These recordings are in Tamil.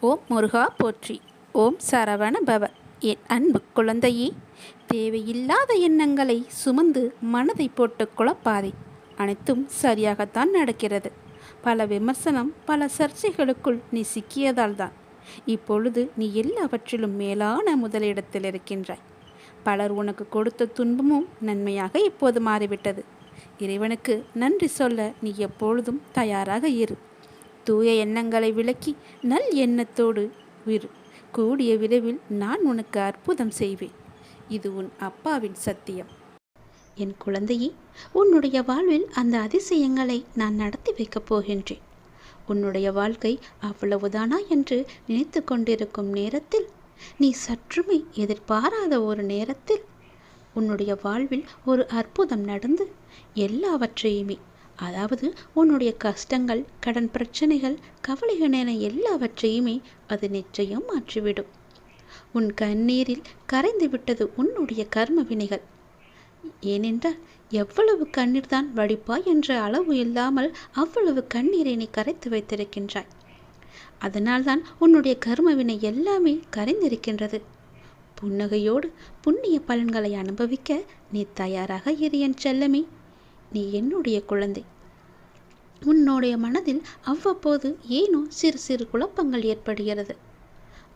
ஓம் முருகா போற்றி. ஓம் சரவண பவ. என் அன்பு குழந்தையே, தேவையில்லாத எண்ணங்களை சுமந்து மனதை போட்டு குழப்பாதே. அனைத்தும் சரியாகத்தான் நடக்கிறது. பல விமர்சனம், பல சர்ச்சைகளுக்குள் நீ சிக்கியதால் தான் இப்பொழுது நீ எல்லாவற்றிலும் மேலான முதலிடத்தில் இருக்கின்றாய். பலர் உனக்கு கொடுத்த துன்பமும் நன்மையாக இப்போது மாறிவிட்டது. இறைவனுக்கு நன்றி சொல்ல நீ எப்பொழுதும் தயாராக இரு. தூய எண்ணங்களை விலக்கி நல் எண்ணத்தோடு இரு. கூடிய விரைவில் நான் உனக்கு அற்புதம் செய்வேன். இது உன் அப்பாவின் சத்தியம். என் குழந்தையே, உன்னுடைய வாழ்வில் அந்த அதிசயங்களை நான் நடத்தி வைக்கப் போகின்றேன். உன்னுடைய வாழ்க்கை அவ்வளவுதானா என்று நினைத்து கொண்டிருக்கும் நேரத்தில், நீ சற்றுமே எதிர்பாராத ஒரு நேரத்தில் உன்னுடைய வாழ்வில் ஒரு அற்புதம் நடந்து எல்லாவற்றையுமே, அதாவது உன்னுடைய கஷ்டங்கள், கடன் பிரச்சனைகள், கவலைகள் என எல்லாவற்றையுமே அது நிச்சயம் மாற்றிவிடும். உன் கண்ணீரில் கரைந்து விட்டது உன்னுடைய கர்ம வினைகள். ஏனென்றால் எவ்வளவு கண்ணீர் தான் வடிப்பாய் என்ற அளவு இல்லாமல் அவ்வளவு கண்ணீரை நீ கரைத்து வைத்திருக்கின்றாய். அதனால்தான் உன்னுடைய கர்மவினை எல்லாமே கரைந்திருக்கின்றது. புன்னகையோடு புண்ணிய பலன்களை அனுபவிக்க நீ தயாராக இரு என் செல்லமே. நீ என்னுடைய குழந்தை. உன்னுடைய மனதில் அவ்வப்போது ஏனோ சிறு சிறு குழப்பங்கள் ஏற்படுகிறது.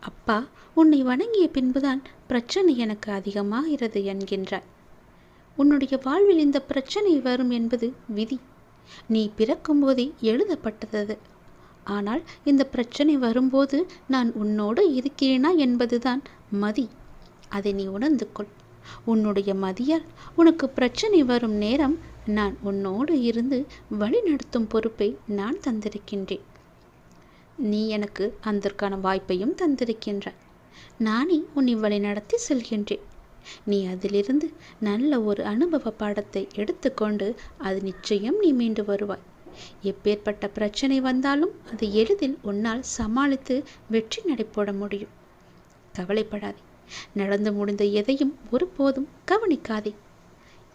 அப்பா, உன்னை வணங்கிய பின்புதான் பிரச்சனை எனக்கு அதிகமாகிறது என்கின்றாய். உன்னுடைய வாழ்வில் இந்த பிரச்சனை வரும் என்பது விதி. நீ பிறக்கும் போதே எழுதப்பட்டது. ஆனால் இந்த பிரச்சனை வரும்போது நான் உன்னோடு இருக்கிறேனா என்பதுதான் மதி. அதை நீ உணர்ந்து கொள். உன்னுடைய மதியால் உனக்கு பிரச்சனை வரும் நேரம் நான் உன்னோடு இருந்து வழி நடத்தும் பொறுப்பை நான் தந்திருக்கின்றேன். நீ எனக்கு அதற்கான வாய்ப்பையும் தந்திருக்கின்றாய். நானே உன்னை வழி நடத்தி செல்கின்றேன். நீ அதிலிருந்து நல்ல ஒரு அனுபவ பாடத்தை எடுத்துக்கொண்டு அது நிச்சயம் நீ மீண்டு வருவாய். எப்பேற்பட்ட பிரச்சனை வந்தாலும் அது எளிதில் உன்னால் சமாளித்து வெற்றி நடைபோட முடியும். கவலைப்படாதே. நடந்து முடிந்த எதையும் ஒருபோதும் கவனிக்காதே.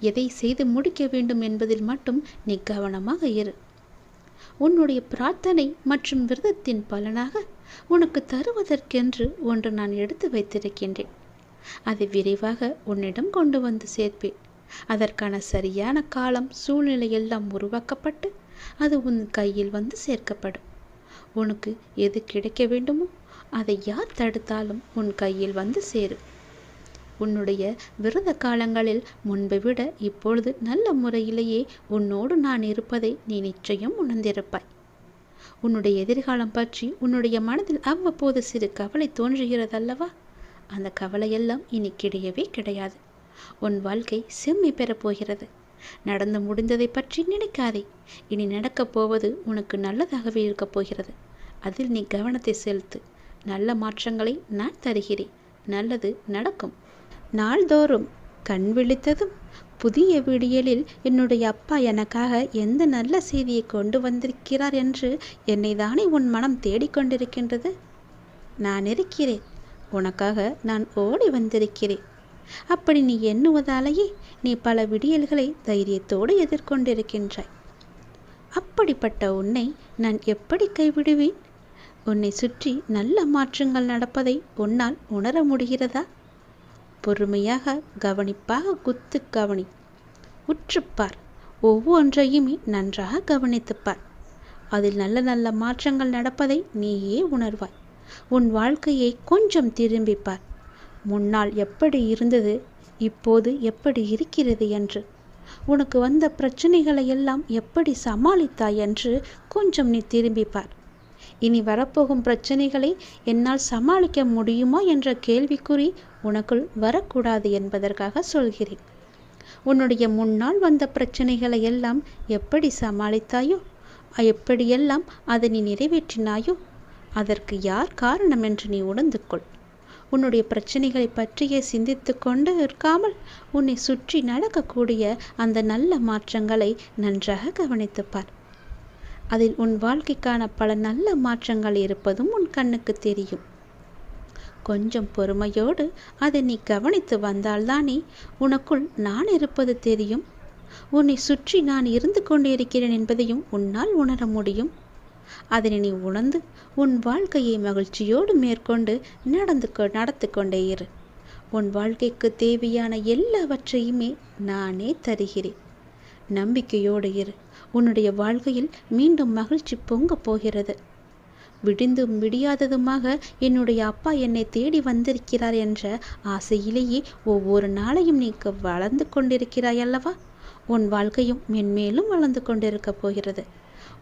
எதை செய்து முடிக்க வேண்டும் என்பதில் மட்டும் நீ கவனமாக இரு. உன்னுடைய பிரார்த்தனை மற்றும் விரதத்தின் பலனாக உனக்கு தருவதற்கென்று ஒன்று நான் எடுத்து வைத்திருக்கின்றேன். அதை விரைவாக உன்னிடம் கொண்டு வந்து சேர்ப்பேன். அதற்கான சரியான காலம், சூழ்நிலை எல்லாம் உருவாக்கப்பட்டு அது உன் கையில் வந்து சேர்க்கப்படும். உனக்கு எது கிடைக்க வேண்டுமோ அதை யார் தடுத்தாலும் உன் கையில் வந்து சேரு. உன்னுடைய விரத காலங்களில் முன்பை விட இப்பொழுது நல்ல முறையிலேயே உன்னோடு நான் இருப்பதை நீ நிச்சயம் உணர்ந்திருப்பாய். உன்னுடைய எதிர்காலம் பற்றி உன்னுடைய மனதில் அவ்வப்போது சிறு கவலை தோன்றுகிறதல்லவா? அந்த கவலையெல்லாம் இனி கிடையவே கிடையாது. உன் வாழ்க்கை செம்மை பெறப்போகிறது. நடந்து முடிந்ததை பற்றி நினைக்காதே. இனி நடக்கப் போவது உனக்கு நல்லதாகவே இருக்கப் போகிறது. அதில் நீ கவனத்தை செலுத்து. நல்ல மாற்றங்களை நான் தருகிறேன். நல்லது நடக்கும். நாள்தோறும் கண் விழித்ததும் புதிய விடியலில் என்னுடைய அப்பா எனக்காக எந்த நல்ல செய்தியை கொண்டு வந்திருக்கிறார் என்று என்னை தானே உன் மனம் தேடிக்கொண்டிருக்கின்றது. நான் இருக்கிறேன். உனக்காக நான் ஓடி வந்திருக்கிறேன். அப்படி நீ எண்ணுவதாலேயே நீ பல விடியல்களை தைரியத்தோடு எதிர்கொண்டிருக்கின்றாய். அப்படிப்பட்ட உன்னை நான் எப்படி கைவிடுவேன்? உன்னை சுற்றி நல்ல மாற்றங்கள் நடப்பதை உன்னால் உணர முடிகிறதா? பொறுமையாக, கவனிப்பாக குத்து கவனி. உற்றுப்பார். ஒவ்வொன்றையுமே நன்றாக கவனித்துப்பார். அதில் நல்ல நல்ல மாற்றங்கள் நடப்பதை நீயே உணர்வாய். உன் வாழ்க்கையை கொஞ்சம் திரும்பிப்பார். முன்னால் எப்படி இருந்தது, இப்போது எப்படி இருக்கிறது என்று, உனக்கு வந்த பிரச்சனைகளை எல்லாம் எப்படி சமாளித்தாய் என்று கொஞ்சம் நீ திரும்பிப்பார். இனி வரப்போகும் பிரச்சனைகளை என்னால் சமாளிக்க முடியுமா என்ற கேள்விக்குறி உனக்குள் வரக்கூடாது என்பதற்காக சொல்கிறேன். உன்னுடைய முன்னால் வந்த பிரச்சனைகளை எல்லாம் எப்படி சமாளித்தாயோ, எப்படியெல்லாம் அதை நீ நிறைவேற்றினாயோ, அதற்கு யார் காரணம் என்று நீ உணர்ந்து கொள். உன்னுடைய பிரச்சனைகளை பற்றியே சிந்தித்து கொண்டு இருக்காமல் உன்னை சுற்றி நடக்கக்கூடிய அந்த நல்ல மாற்றங்களை நன்றாக கவனித்துப்பார். அதில் உன் வாழ்க்கைக்கான பல நல்ல மாற்றங்கள் இருப்பதும் உன் கண்ணுக்கு தெரியும். கொஞ்சம் பொறுமையோடு அதை நீ கவனித்து வந்தால்தானே உனக்குள் நான் இருப்பது தெரியும். உன்னை சுற்றி நான் இருந்து கொண்டிருக்கிறேன் என்பதையும் உன்னால் உணர முடியும். அதனை நீ உணர்ந்து உன் வாழ்க்கையை மகிழ்ச்சியோடு மேற்கொண்டு நடத்து கொண்டே இரு. உன் வாழ்க்கைக்கு தேவையான எல்லாவற்றையுமே நானே தருகிறேன். நம்பிக்கையோடு இரு. உன்னுடைய வாழ்க்கையில் மீண்டும் மகிழ்ச்சி பொங்கப் போகிறது. விடிந்தும் விடியாததுமாக என்னுடைய அப்பா என்னை தேடி வந்திருக்கிறார் என்ற ஆசையிலேயே ஒவ்வொரு நாளையும் நீ வளர்ந்து கொண்டிருக்கிறாய் அல்லவா? உன் வாழ்க்கையும் மென்மேலும் வளர்ந்து கொண்டிருக்க போகிறது.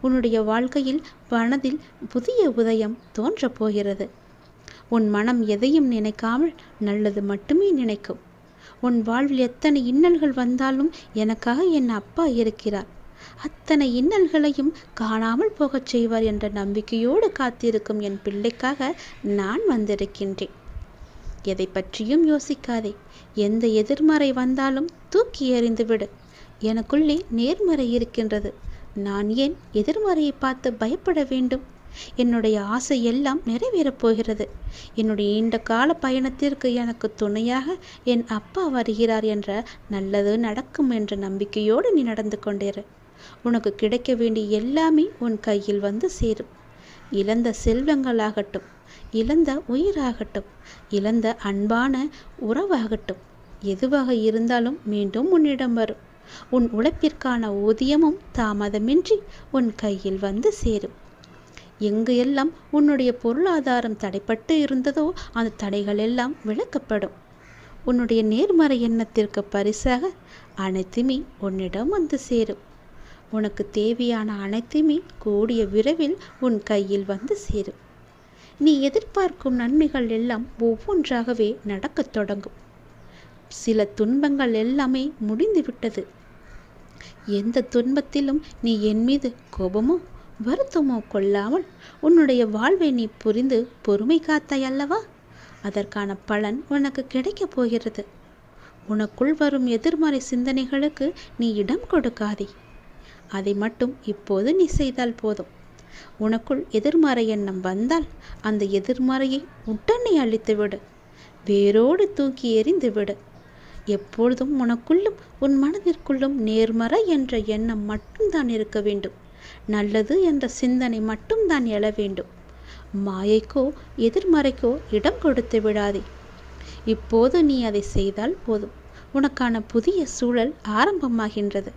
உன்னுடைய வாழ்க்கையில் மனதில் புதிய உதயம் தோன்றப் போகிறது. உன் மனம் எதையும் நினைக்காமல் நல்லது மட்டுமே நினைக்கும். உன் வாழ்வில் எத்தனை இன்னல்கள் வந்தாலும் எனக்காக என் அப்பா இருக்கிறார், அத்தனை இன்னல்களையும் காணாமல் போகச் செய்வார் என்ற நம்பிக்கையோடு காத்திருக்கும் என் பிள்ளைக்காக நான் வந்திருக்கின்றேன். எதை பற்றியும் யோசிக்காதே. எந்த எதிர்மறை வந்தாலும் தூக்கி எறிந்துவிடு. எனக்குள்ளே நேர்மறை இருக்கின்றது. நான் ஏன் எதிர்மறையை பார்த்து பயப்பட வேண்டும்? என்னுடைய ஆசை எல்லாம் நிறைவேறப் போகிறது. என்னுடைய நீண்ட கால பயணத்திற்கு எனக்கு துணையாக என் அப்பா வருகிறார் என்ற நல்லது நடக்கும் என்ற நம்பிக்கையோடு நீ நடந்து கொண்டேரு. உனக்கு கிடைக்க வேண்டிய எல்லாமே உன் கையில் வந்து சேரும். இழந்த செல்வங்களாகட்டும், இழந்த உயிராகட்டும், இழந்த அன்பான உறவாகட்டும், எதுவாக இருந்தாலும் மீண்டும் உன்னிடம் வரும். உன் உழைப்பிற்கான ஊதியமும் தாமதமின்றி உன் கையில் வந்து சேரும். எங்கு எல்லாம் உன்னுடைய பொருளாதாரம் தடைப்பட்டு இருந்ததோ அந்த தடைகள் எல்லாம் விலக்கப்படும். உன்னுடைய நேர்மறை எண்ணத்திற்கு பரிசாக அனைத்துமே உன்னிடம் வந்து சேரும். உனக்கு தேவையான அனைத்துமே கூடிய விரைவில் உன் கையில் வந்து சேரும். நீ எதிர்பார்க்கும் நன்மைகள் எல்லாம் ஒவ்வொன்றாகவே நடக்கத் தொடங்கும். சில துன்பங்கள் எல்லாமே முடிந்துவிட்டது. எந்த துன்பத்திலும் நீ என் மீது கோபமோ வருத்தமோ கொள்ளாமல் உன்னுடைய வாழ்வை நீ புரிந்து பொறுமை காத்தாய் அல்லவா? அதற்கான பலன் உனக்கு கிடைக்கப் போகிறது. உனக்குள் வரும் எதிர்மறை சிந்தனைகளுக்கு நீ இடம் கொடுக்காதே. அதை மட்டும் இப்போது நீ செய்தால் போதும். உனக்குள் எதிர்மறை எண்ணம் வந்தால் அந்த எதிர்மறையை உடனே அழித்துவிடு, வேரோடு தூக்கி எறிந்துவிடு. எப்பொழுதும் உனக்குள்ளும் உன் மனதிற்குள்ளும் நேர்மறை என்ற எண்ணம் மட்டும்தான் இருக்க வேண்டும். நல்லது என்ற சிந்தனை மட்டும்தான் எழ வேண்டும். மாயைக்கோ எதிர்மறைக்கோ இடம் கொடுத்து விடாதே. இப்போது நீ அதை செய்தால் போதும். உனக்கான புதிய சூழல் ஆரம்பமாகின்றது.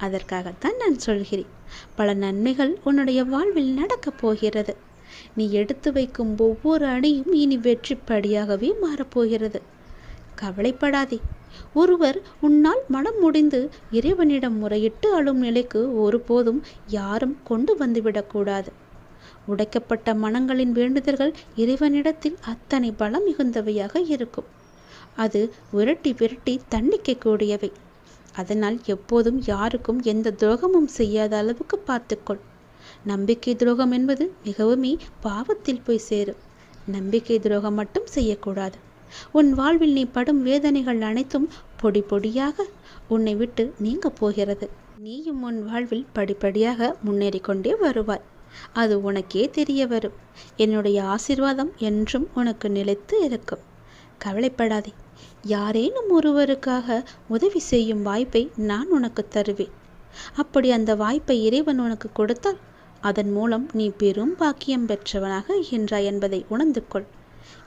அதற்காகத்தான் நான் சொல்கிறேன். பல நன்மைகள் உன்னுடைய வாழ்வில் நடக்கப் போகிறது. நீ எடுத்து வைக்கும் ஒவ்வொரு அடியும் இனி வெற்றிப்படியாகவே மாறப்போகிறது. கவலைப்படாதே. ஒருவர் உன்னால் மனம் முடிந்து இறைவனிடம் முறையிட்டு அழும் நிலைக்கு ஒருபோதும் யாரும் கொண்டு வந்துவிடக்கூடாது. உடைக்கப்பட்ட மனங்களின் வேண்டுதல்கள் இறைவனிடத்தில் அத்தனை பலம் மிகுந்தவையாக இருக்கும். அது விரட்டி விரட்டி தண்டிக்கக்கூடியவை. அதனால் எப்போதும் யாருக்கும் எந்த துரோகமும் செய்யாத அளவுக்கு பார்த்துக்கொள். நம்பிக்கை துரோகம் என்பது மிகவுமே பாவத்தில் போய் சேரும். நம்பிக்கை துரோகம் மட்டும் செய்யக்கூடாது. உன் வாழ்வில் நீ படும் வேதனைகள் அனைத்தும் பொடி பொடியாக உன்னை விட்டு நீங்க போகிறது. நீயும் உன் வாழ்வில் படிப்படியாக முன்னேறி கொண்டே வருவாய். அது உனக்கே தெரிய வரும். என்னுடைய ஆசீர்வாதம் என்றும் உனக்கு நிலைத்து இருக்கும். கவலைப்படாதே. யாரேனும் ஒருவருக்காக உதவி செய்யும் வாய்ப்பை நான் உனக்கு தருவேன். அப்படி அந்த வாய்ப்பை இறைவன் உனக்கு கொடுத்தால் அதன் மூலம் நீ பெரும் பாக்கியம் பெற்றவனாக இருக்கின்றாய் என்பதை உணர்ந்து கொள்.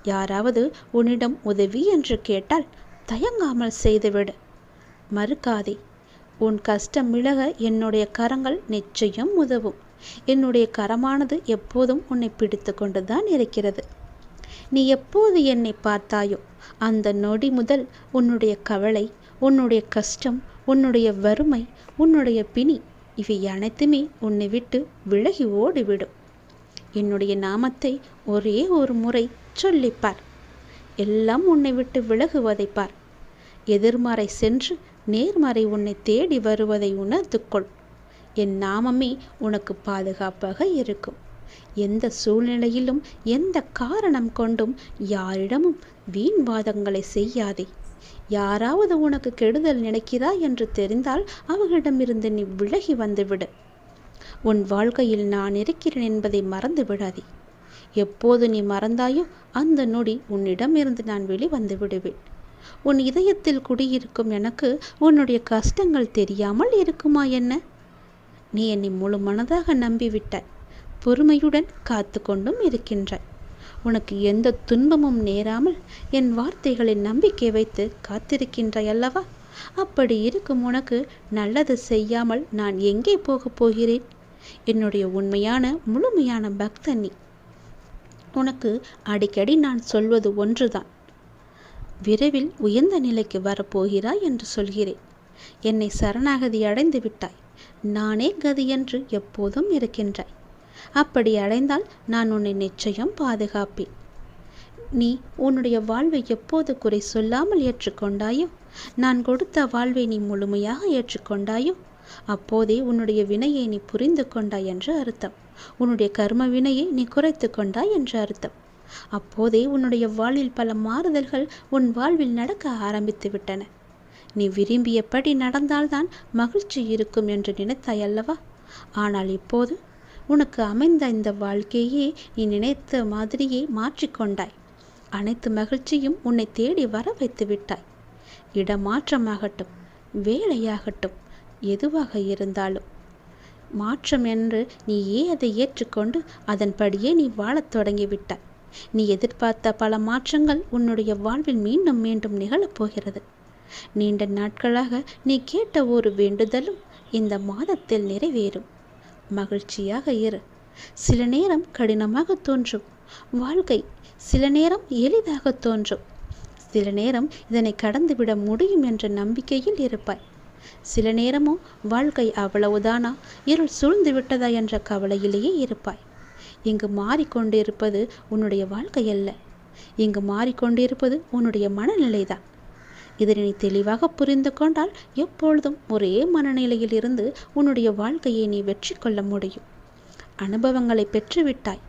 யாராவது உன்னிடம் உதவி என்று கேட்டால் தயங்காமல் செய்துவிடு. மறுக்காதே. உன் கஷ்டம் விலக என்னுடைய கரங்கள் நிச்சயம் உதவும். என்னுடைய கரமானது எப்போதும் உன்னை பிடித்து கொண்டுதான் இருக்கிறது. நீ எப்போது என்னை பார்த்தாயோ அந்த நொடி முதல் உன்னுடைய கவலை, உன்னுடைய கஷ்டம், உன்னுடைய வறுமை, உன்னுடைய பிணி இவை அனைத்துமே உன்னை விட்டு விலகி ஓடிவிடும். என்னுடைய நாமத்தை ஒரே ஒரு முறை சொல்லிப்பார். எல்லாம் உன்னை விட்டு விலகுவதை பார். எதிர்மறை சென்று நேர்மறை உன்னை தேடி வருவதை உணர்ந்து கொள். என் நாமமே உனக்கு பாதுகாப்பாக இருக்கும். எந்த சூழ்நிலையிலும் எந்த காரணம் கொண்டும் யாரிடமும் வீண் வாதங்களை செய்யாதே. யாராவது உனக்கு கெடுதல் நினைக்கிறா என்று தெரிந்தால் அவர்களிடமிருந்து நீ விலகி வந்துவிடு. உன் வாழ்க்கையில் நான் இருக்கிறேன் என்பதை மறந்து விடாதே. எப்போது நீ மறந்தாயோ அந்த நொடி உன்னிடமிருந்து நான் வெளிவந்து விடுவேன். உன் இதயத்தில் குடியிருக்கும் எனக்கு உன்னுடைய கஷ்டங்கள் தெரியாமல் இருக்குமா என்ன? நீ என்னை முழு மனதாக நம்பிவிட்டாய். பொறுமையுடன் காத்து கொண்டும் இருக்கின்றாய். உனக்கு எந்த துன்பமும் நேராமல் என் வார்த்தைகளில் நம்பிக்கை வைத்து காத்திருக்கின்றாய் அல்லவா? அப்படி இருக்கும் உனக்கு நல்லது செய்யாமல் நான் எங்கே போகப் போகிறேன்? என்னுடைய உண்மையான முழுமையான பக்தன் நீ. உனக்கு அடிக்கடி நான் சொல்வது ஒன்றுதான். விரைவில் உயர்ந்த நிலைக்கு வரப்போகிறாய் என்று சொல்கிறேன். என்னை சரணாகதி அடைந்து விட்டாய். நானே கதி என்று எப்போதும் இருக்கின்றாய். அப்படி அடைந்தால் நான் உன்னை நிச்சயம் பாதுகாப்பேன். நீ உன்னுடைய வாழ்வை எப்போது குறை சொல்லாமல் ஏற்றுக்கொண்டாயோ, நான் கொடுத்த வாழ்வை நீ முழுமையாக ஏற்றுக்கொண்டாயோ, அப்போதே உன்னுடைய வினையை நீ புரிந்து கொண்டாய் என்று அர்த்தம். உன்னுடைய கர்ம வினையை நீ குறைத்து கொண்டாய் என்று அர்த்தம். அப்போதே உன்னுடைய வாழ்வில் பல மாறுதல்கள் உன் வாழ்வில் நடக்க ஆரம்பித்து விட்டன. நீ விரும்பியபடி நடந்தால்தான் மகிழ்ச்சி இருக்கும் என்று நினைத்தாய் அல்லவா? ஆனால் இப்போது உனக்கு அமைந்த இந்த வாழ்க்கையே நீ நினைத்த மாதிரியே மாற்றிக்கொண்டாய். அனைத்து மகிழ்ச்சியும் உன்னை தேடி வர வைத்து விட்டாய். இடமாற்றமாகட்டும், வேலையாகட்டும், எதுவாக இருந்தாலும் மாற்றம் என்று நீயே அதை ஏற்றுக்கொண்டு அதன்படியே நீ வாழத் தொடங்கிவிட்டாய். நீ எதிர்பார்த்த பல மாற்றங்கள் உன்னுடைய வாழ்வில் மீண்டும் மீண்டும் நிகழப்போகிறது. நீண்ட நாட்களாக நீ கேட்ட ஒரு வேண்டுதலும் இந்த மாதத்தில் நிறைவேறும். மகிழ்ச்சியாக இரு. சில நேரம் கடினமாக தோன்றும் வாழ்க்கை, சில நேரம் எளிதாக தோன்றும். சில நேரம் இதனை கடந்துவிட முடியும் என்ற நம்பிக்கையில் இருப்பாய். சில நேரமோ வாழ்க்கை அவ்வளவுதானா, இருள் சூழ்ந்து விட்டதா என்ற கவலையிலேயே இருப்பாய். இங்கு மாறிக்கொண்டிருப்பது உன்னுடைய வாழ்க்கை அல்ல. இங்கு மாறிக்கொண்டிருப்பது உன்னுடைய மனநிலைதான். இதனை நீ தெளிவாக புரிந்து கொண்டால் எப்பொழுதும் ஒரே மனநிலையில் இருந்து உன்னுடைய வாழ்க்கையை நீ வெற்றி கொள்ள முடியும். அனுபவங்களை பெற்றுவிட்டாய்.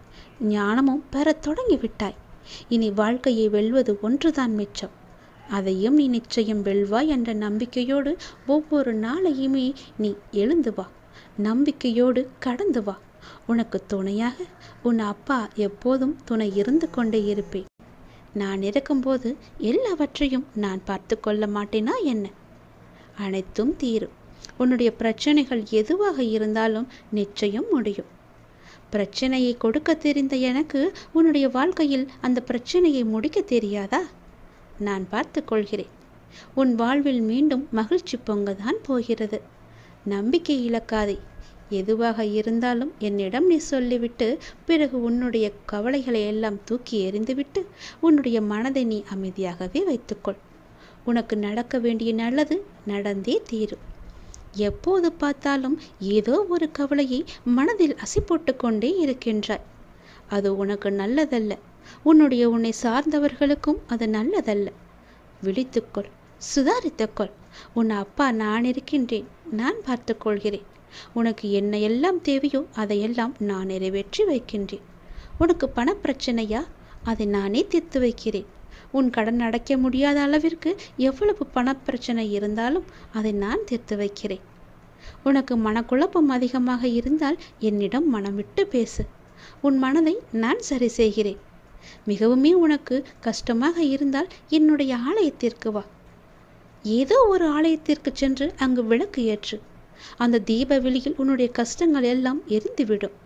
ஞானமும் பெறத் தொடங்கிவிட்டாய். இனி வாழ்க்கையை வெல்வது ஒன்றுதான் மிச்சம். அதையும் நீ நிச்சயம் வெல்வாய் என்ற நம்பிக்கையோடு ஒவ்வொரு நாளையுமே நீ எழுந்து வா. நம்பிக்கையோடு கடந்து வா. உனக்கு துணையாக உன் அப்பா எப்போதும் துணை இருந்து கொண்டே இருப்பேன். நான் இருக்கும்போது எல்லாவற்றையும் நான் பார்த்து கொள்ள மாட்டேனா என்ன? அனைத்தும் தீரும். உன்னுடைய பிரச்சனைகள் எதுவாக இருந்தாலும் நிச்சயம் முடியும். பிரச்சனையை கொடுக்க தெரிந்த எனக்கு உன்னுடைய வாழ்க்கையில் அந்த பிரச்சனையை முடிக்க தெரியாதா? நான் பார்த்து கொள்கிறேன். உன் வாழ்வில் மீண்டும் மகிழ்ச்சி பொங்கதான் போகிறது. நம்பிக்கை இழக்காதே. எதுவாக இருந்தாலும் என்னிடம் நீ சொல்லிவிட்டு பிறகு உன்னுடைய கவலைகளை எல்லாம் தூக்கி எறிந்துவிட்டு உன்னுடைய மனதை நீ அமைதியாகவே வைத்துக்கொள். உனக்கு நடக்க வேண்டிய நல்லது நடந்தே தீரும். எப்போது பார்த்தாலும் ஏதோ ஒரு கவலையை மனதில் அசை போட்டு கொண்டே இருக்கின்றாய். அது உனக்கு நல்லதல்ல. உன்னை சார்ந்தவர்களுக்கும் அது நல்லதல்ல. விழித்துக்கொள், சுதாரித்துக்கொள். உன் அப்பா நான் இருக்கின்றேன். நான் பார்த்து கொள்கிறேன். உனக்கு என்ன எல்லாம் தேவையோ அதையெல்லாம் நான் நிறைவேற்றி வைக்கின்றேன். உனக்கு பணப்பிரச்சனையா? அதை நானே தீர்த்து வைக்கிறேன். உன் கடன் அடைக்க முடியாத அளவிற்கு எவ்வளவு பணப்பிரச்சனை இருந்தாலும் அதை நான் தீர்த்து வைக்கிறேன். உனக்கு மனக்குழப்பம் அதிகமாக இருந்தால் என்னிடம் மனம் விட்டு பேசு. உன் மனதை நான் சரி செய்கிறேன். மிகவுமே உனக்கு கஷ்டமாக இருந்தால் என்னுடைய ஆலயத்திற்கு வா. ஏதோ ஒரு ஆலயத்திற்கு சென்று அங்கு விளக்கு ஏற்று. அந்த தீப வெளியில் உன்னுடைய கஷ்டங்கள் எல்லாம் எரிந்துவிடும்.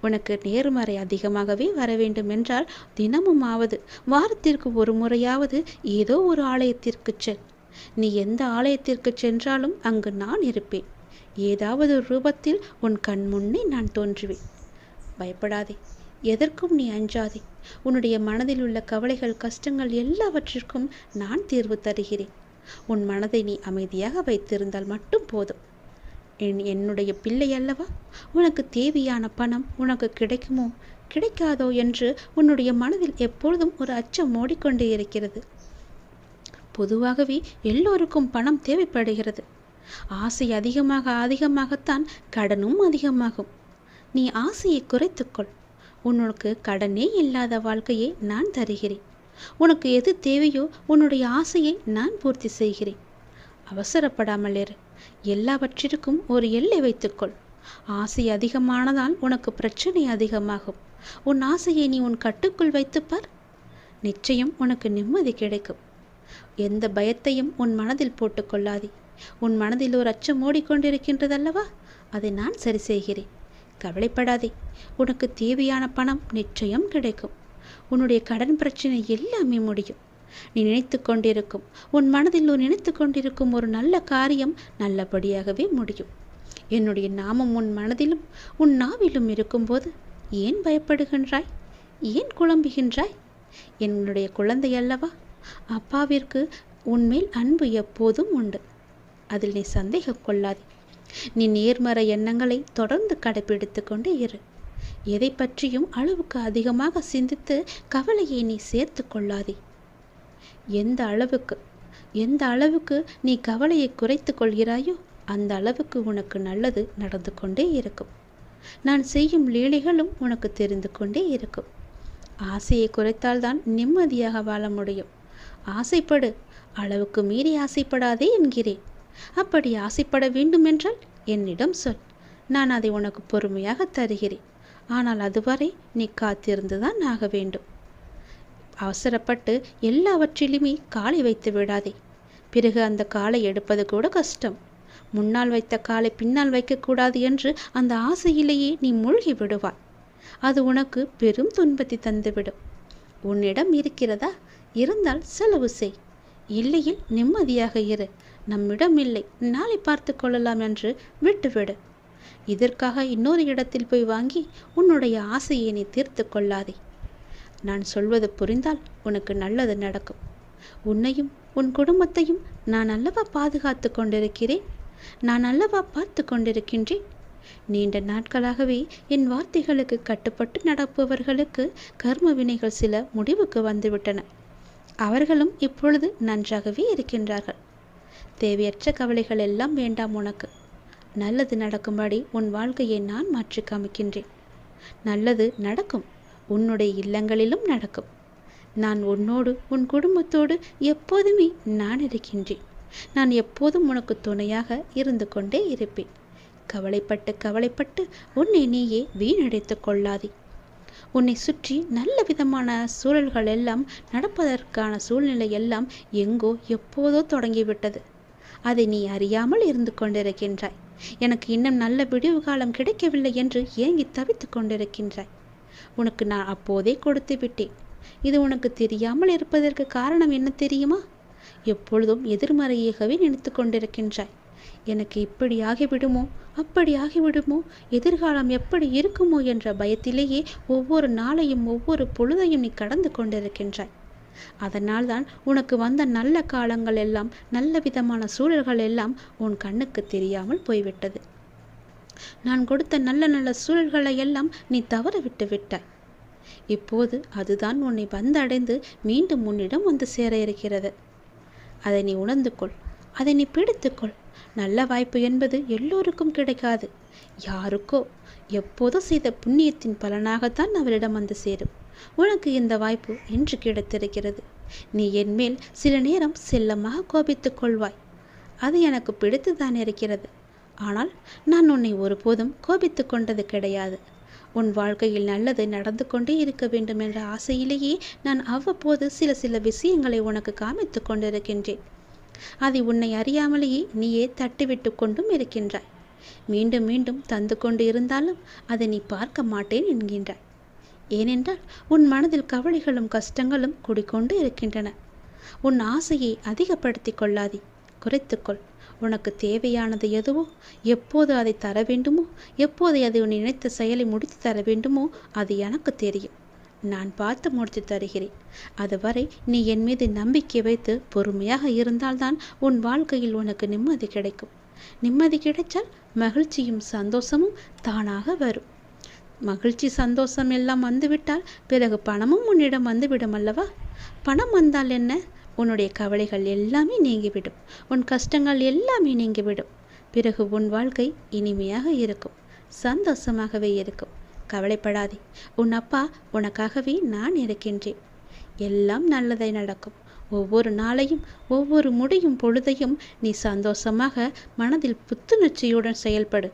உனக்கு நேர்மறை அதிகமாகவே வர வேண்டும் என்றால் தினமும் ஆவது வாரத்திற்கு ஒரு முறையாவது ஏதோ ஒரு ஆலயத்திற்கு செல். நீ எந்த ஆலயத்திற்கு சென்றாலும் அங்கு நான் இருப்பேன். ஏதாவது ரூபத்தில் உன் கண் முன்னே நான் தோன்றுவேன். பயப்படாதே. எதற்கும் நீ அஞ்சாதே. உன்னுடைய மனதில் உள்ள கவலைகள், கஷ்டங்கள் எல்லாவற்றிற்கும் நான் தீர்வு தருகிறேன். உன் மனதை நீ அமைதியாக வைத்திருந்தால் மட்டும் போதும். என்னுடைய பிள்ளை அல்லவா? உனக்கு தேவையான பணம் உனக்கு கிடைக்குமோ கிடைக்காதோ என்று உன்னுடைய மனதில் எப்பொழுதும் ஒரு அச்சம் ஓடிக்கொண்டே இருக்கிறது. பொதுவாகவே எல்லோருக்கும் பணம் தேவைப்படுகிறது. ஆசை அதிகமாகத்தான் கடனும் அதிகமாகும். நீ ஆசையை குறைத்துக்கொள். உனக்கு கடனே இல்லாத வாழ்க்கையை நான் தருகிறேன். உனக்கு எது தேவையோ உன்னுடைய ஆசையை நான் பூர்த்தி செய்கிறேன். அவசரப்படாமல் இரு. எல்லாவற்றிற்கும் ஒரு எல்லை வைத்துக்கொள். ஆசை அதிகமானதால் உனக்கு பிரச்சனை அதிகமாகும். உன் ஆசையை நீ உன் கட்டுக்குள் வைத்துப்பார். நிச்சயம் உனக்கு நிம்மதி கிடைக்கும். எந்த பயத்தையும் உன் மனதில் போட்டுக்கொள்ளாதே. உன் மனதில் ஒரு அச்சம் ஓடிக்கொண்டிருக்கின்றதல்லவா? அதை நான் சரி செய்கிறேன். கவலைப்படாதே, உனக்கு தேவையான பணம் நிச்சயம் கிடைக்கும். உன்னுடைய கடன் பிரச்சனை எல்லாமே முடியும். நீ நினைத்து கொண்டிருக்கும், உன் மனதில் நினைத்து கொண்டிருக்கும் ஒரு நல்ல காரியம் நல்லபடியாகவே முடியும். என்னுடைய நாமம் உன் மனதிலும் உன் நாவிலும் இருக்கும்போது ஏன் பயப்படுகின்றாய்? ஏன் குழம்புகின்றாய்? என்னுடைய குழந்தை அல்லவா? அப்பாவிற்கு உன்மேல் அன்பு எப்போதும் உண்டு. அதில் நீ சந்தேகம் கொள்ளாதே. நீ நேர்மறை எண்ணங்களை தொடர்ந்து கடைபிடித்து கொண்டே இரு. எதை பற்றியும் அளவுக்கு அதிகமாக சிந்தித்து கவலையை நீ சேர்த்து கொள்ளாதே. எந்த அளவுக்கு நீ கவலையை குறைத்து கொள்கிறாயோ அந்த அளவுக்கு உனக்கு நல்லது நடந்து கொண்டே இருக்கும். நான் செய்யும் லீலைகளும் உனக்கு தெரிந்து கொண்டே இருக்கும். ஆசையை குறைத்தால்தான் நிம்மதியாக வாழ முடியும். ஆசைப்படு, அளவுக்கு மீறி ஆசைப்படாதே என்கிறேன். அப்படி ஆசைப்பட வேண்டுமென்றால் என்னிடம் சொல், நான் அதை உனக்கு பொறுமையாக தருகிறேன். ஆனால் அதுவரை நீ காத்திருந்துதான் ஆக வேண்டும். அவசரப்பட்டு எல்லாவற்றிலுமே காலை வைத்து விடாதே. பிறகு அந்த காலை எடுப்பது கூட கஷ்டம். முன்னால் வைத்த காலை பின்னால் வைக்கக்கூடாது என்று அந்த ஆசையிலேயே நீ மூழ்கி விடுவாய். அது உனக்கு பெரும் துன்பத்தை தந்துவிடும். உன்னிடம் இருக்கிறதா? இருந்தால் செலவு செய். இல்லையில் நிம்மதியாக இரு. நம்மிடம் இல்லை, நாளை பார்த்து கொள்ளலாம் என்று விட்டுவிடு. இதற்காக இன்னொரு இடத்தில் போய் வாங்கி உன்னுடைய ஆசையை நீ தீர்த்து கொள்ளாதே. நான் சொல்வது புரிந்தால் உனக்கு நல்லது நடக்கும். உன்னையும் உன் குடும்பத்தையும் நான் அல்லவா பாதுகாத்து கொண்டிருக்கிறேன். நான் அல்லவா பார்த்து கொண்டிருக்கின்றேன். நீண்ட நாட்களாகவே என் வார்த்தைகளுக்கு கட்டுப்பட்டு நடப்பவர்களுக்கு கர்ம வினைகள் சில முடிவுக்கு வந்துவிட்டன. அவர்களும் இப்பொழுது நன்றாகவே இருக்கின்றார்கள். தேவையற்ற கவலைகள் எல்லாம் வேண்டாம் உனக்கு. நல்லது நடக்கும்படி உன் வாழ்க்கையை நான் மாற்றி காமிக்கின்றேன். நல்லது நடக்கும். உன்னுடைய இல்லங்களிலும் நடக்கும். நான் உன்னோடு உன் குடும்பத்தோடு எப்போதுமே நான் இருக்கின்றேன். நான் எப்போதும் உனக்கு துணையாக இருந்து கொண்டே இருப்பேன். கவலைப்பட்டு உன்னை நீயே வீணடைத்து கொள்ளாதே. உன்னை சுற்றி நல்ல விதமான சூழல்கள் எல்லாம் நடப்பதற்கான சூழ்நிலை எல்லாம் எங்கோ எப்போதோ தொடங்கிவிட்டது. அதை நீ அறியாமல் இருந்து கொண்டிருக்கின்றாய். எனக்கு இன்னும் நல்ல விடிவு காலம் கிடைக்கவில்லை என்று ஏங்கி தவித்து கொண்டிருக்கின்றாய். உனக்கு நான் அப்போதே கொடுத்து விட்டேன். இது உனக்கு தெரியாமல் இருப்பதற்கு காரணம் என்ன தெரியுமா? எப்பொழுதும் எதிர்மறையாகவே நினைத்து கொண்டிருக்கின்றாய். எனக்கு இப்படி ஆகிவிடுமோ, அப்படி ஆகிவிடுமோ, எதிர்காலம் எப்படி இருக்குமோ என்ற பயத்திலேயே ஒவ்வொரு நாளையும் ஒவ்வொரு பொழுதையும் நீ கடந்து கொண்டிருக்கின்றாய். அதனால்தான் உனக்கு வந்த நல்ல காலங்கள் எல்லாம், நல்ல விதமான சூழல்கள் எல்லாம் உன் கண்ணுக்கு தெரியாமல் போய்விட்டது. நான் கொடுத்த நல்ல நல்ல சூழல்களை எல்லாம் நீ தவற விட்டு விட்டாய். இப்போது அதுதான் உன்னை வந்தடைந்து மீண்டும் உன்னிடம் வந்து சேர இருக்கிறது. அதை நீ உணர்ந்து கொள். அதை நீ பிடித்துக்கொள். நல்ல வாய்ப்பு என்பது எல்லோருக்கும் கிடைக்காது. யாருக்கோ எப்போதோ செய்த புண்ணியத்தின் பலனாகத்தான் அவரிடம் வந்து சேரும். உனக்கு இந்த வாய்ப்பு இன்று கிடைத்திருக்கிறது. நீ என்மேல் சில நேரம் செல்லமாக கோபித்துக் கொள்வாய். அது எனக்கு பிடித்துதான் இருக்கிறது. ஆனால் நான் உன்னை ஒருபோதும் கோபித்து கொண்டது கிடையாது. உன் வாழ்க்கையில் நல்லது நடந்து கொண்டே இருக்க வேண்டும் என்ற ஆசையிலேயே நான் அவ்வப்போது சில விஷயங்களை உனக்கு காமித்து கொண்டிருக்கின்றேன். அதை உன்னை அறியாமலேயே நீயே தட்டிவிட்டு கொண்டும் இருக்கின்றாய். மீண்டும் மீண்டும் தந்து கொண்டு இருந்தாலும் அதை நீ பார்க்க மாட்டேன் என்கின்றாய். ஏனென்றால் உன் மனதில் கவலைகளும் கஷ்டங்களும் குடிக்கொண்டு இருக்கின்றன. உன் ஆசையை அதிகப்படுத்தி கொள்ளாதே, குறைத்துக்கொள். உனக்கு தேவையானது எதுவோ, எப்போது அதை தர வேண்டுமோ, எப்போது அதை உன் நினைத்த செயலை முடித்து தர வேண்டுமோ அது எனக்கு தெரியும். நான் பார்த்து முடித்து தருகிறேன். அதுவரை நீ என் மீது நம்பிக்கை வைத்து பொறுமையாக இருந்தால்தான் உன் வாழ்க்கையில் உனக்கு நிம்மதி கிடைக்கும். நிம்மதி கிடைத்தால் மகிழ்ச்சியும் சந்தோஷமும் தானாக வரும். மகிழ்ச்சி சந்தோஷம் எல்லாம் வந்துவிட்டால் பிறகு பணமும் உன்னிடம் வந்துவிடும் அல்லவா? பணம் வந்தால் என்ன? உன்னுடைய கவலைகள் எல்லாமே நீங்கிவிடும். உன் கஷ்டங்கள் எல்லாமே நீங்கிவிடும். பிறகு உன் வாழ்க்கை இனிமையாக இருக்கும், சந்தோஷமாகவே இருக்கும். கவலைப்படாதே. உன் அப்பா உனக்காகவே நான் இருக்கின்றேன். எல்லாம் நல்லதை நடக்கும். ஒவ்வொரு நாளையும் ஒவ்வொரு முடியும் பொழுதையும் நீ சந்தோஷமாக மனதில் புத்துணர்ச்சியுடன் செயல்படு.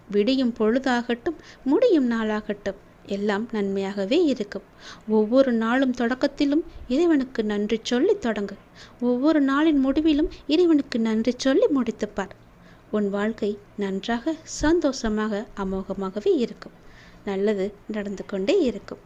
விடியும் பொழுதாகட்டும், முடியும் நாளாகட்டும், எல்லாம் நன்மையாகவே இருக்கும். ஒவ்வொரு நாளும் தொடக்கத்திலும் இறைவனுக்கு நன்றி சொல்லி தொடங்கு. ஒவ்வொரு நாளின் முடிவிலும் இறைவனுக்கு நன்றி சொல்லி முடித்துப்பார். உன் வாழ்க்கை நன்றாக சந்தோஷமாக அமோகமாகவே இருக்கும். நல்லது நடந்து கொண்டே இருக்கும்.